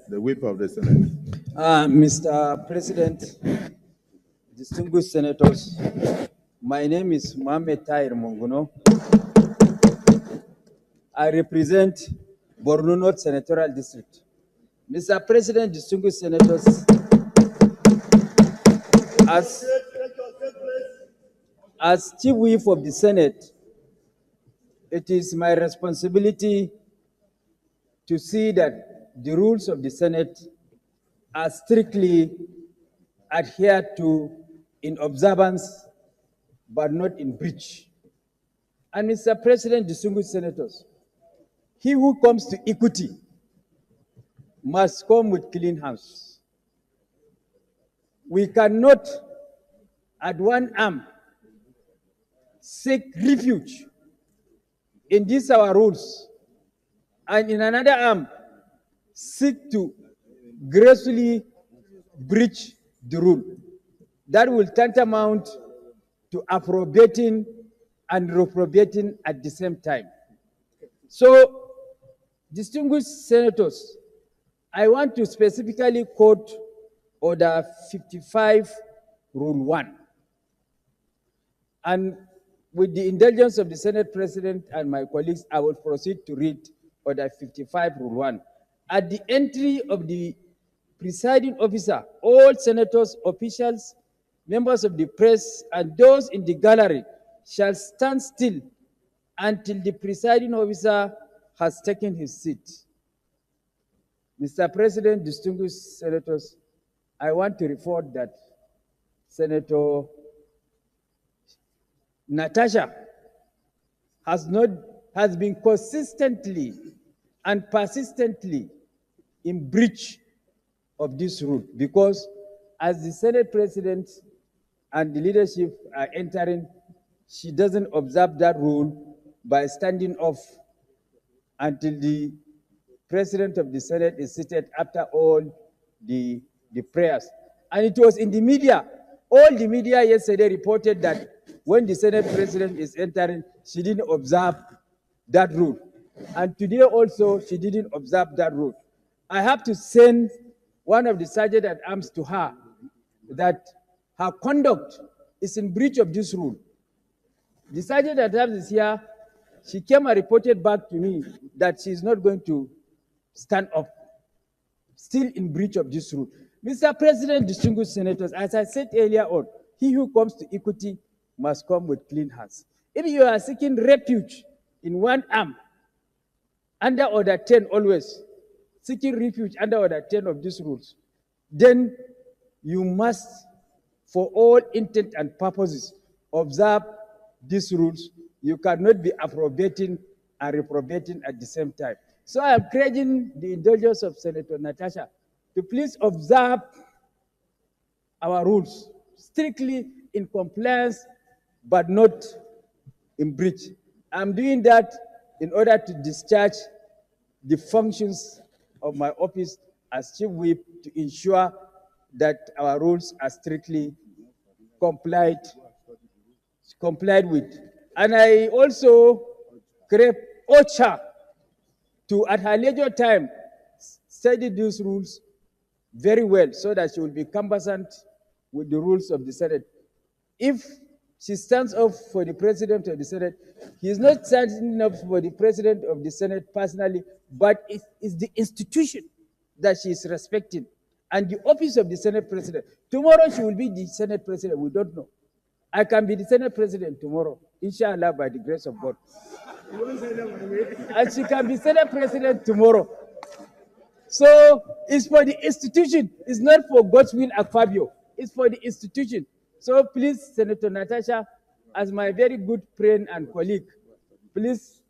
the whip of the Senate. Mr. President, distinguished senators, my name is Mohamed Tahir Monguno. I represent Borno North Senatorial District. Mr. President, distinguished senators, as Chief Whip of the Senate, it is my responsibility to see that the rules of the Senate are strictly adhered to in observance, but not in breach. And Mr. President, distinguished senators, he who comes to equity must come with clean hands. We cannot, at one arm, seek refuge in these our rules, and in another arm, seek to gracefully breach the rule. That will tantamount to appropriating and reprobating at the same time. So, distinguished senators, I want to specifically quote Order 55, Rule 1. And with the indulgence of the Senate President and my colleagues, I will proceed to read Order 55, Rule 1. At the entry of the presiding officer, all senators, officials, members of the press, and those in the gallery shall stand still until the presiding officer has taken his seat. Mr. President, distinguished senators, I want to report that Senator Natasha has been consistently and persistently in breach of this rule, because as the Senate President and the leadership are entering, she doesn't observe that rule by standing off until the President of the Senate is seated after all the prayers. And it was in the media. All the media yesterday reported that when the Senate President is entering, she didn't observe that rule. And today also, she didn't observe that rule. I have to send one of the sergeant at arms to her that her conduct is in breach of this rule. The sergeant at arms is here. She came and reported back to me that she is not going to stand up, still in breach of this rule. Mr. President, distinguished senators, as I said earlier on, he who comes to equity must come with clean hands. If you are seeking refuge in one arm, under Order 10 always, seeking refuge under Order 10 of these rules, then you must, for all intent and purposes, observe these rules. You cannot be appropriating and reprobating at the same time. So I am encouraging the indulgence of Senator Natasha to please observe our rules strictly in compliance, but not in breach. I'm doing that in order to discharge the functions of my office as Chief Whip to ensure that our rules are strictly complied with. And I also crave OCHA to, at her leisure time, study these rules very well so that she will be conversant with the rules of the Senate. If she stands up for the President of the Senate, he is not standing up for the President of the Senate personally, but it is the institution that she is respecting and the office of the Senate President. Tomorrow she will be the Senate President, we don't know. I can be the Senate President tomorrow, inshallah, by the grace of God. And she can be Senate President tomorrow. So it's for the institution. It's not for God's will and Fabio. It's for the institution. So please, Senator Natasha, as my very good friend and colleague, please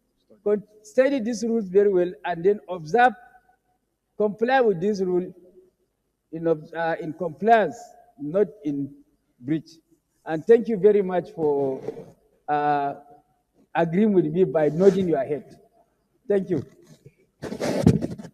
study these rules very well and then observe, comply with this rule in compliance, not in breach. And thank you very much for agreeing with me by nodding your head. Thank you.